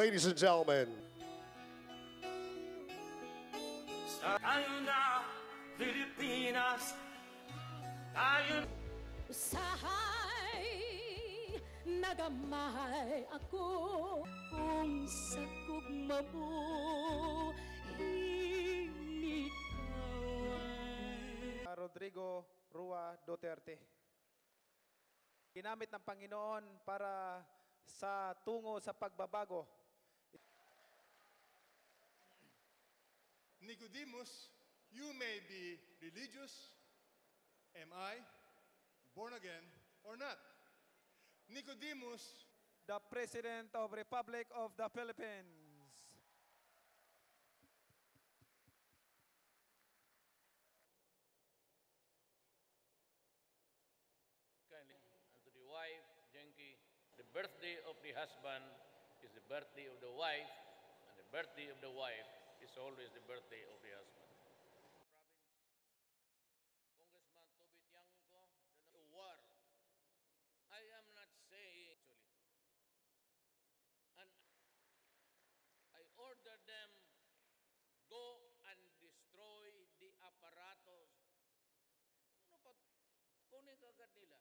ladies and gentlemen. Tayo na, Pilipinas, tayo. Usahay, nagamay ako kung sa kugma mo hinitawan. Rodrigo Rua Duterte. Ginamit ng Panginoon para sa tungo sa pagbabago. Nicodemus, you may be religious. Am I born again or not? Nicodemus, The President of Republic of the Philippines. Kindly, and to the wife, Jenky, the birthday of the husband is the birthday of the wife, and the birthday of the wife is always the birthday of the husband. Province, Congressman Toby Tiangco, the war. I am not saying actually. And I order them go and destroy the apparatus. Ano pa? Kunin ka agad nila.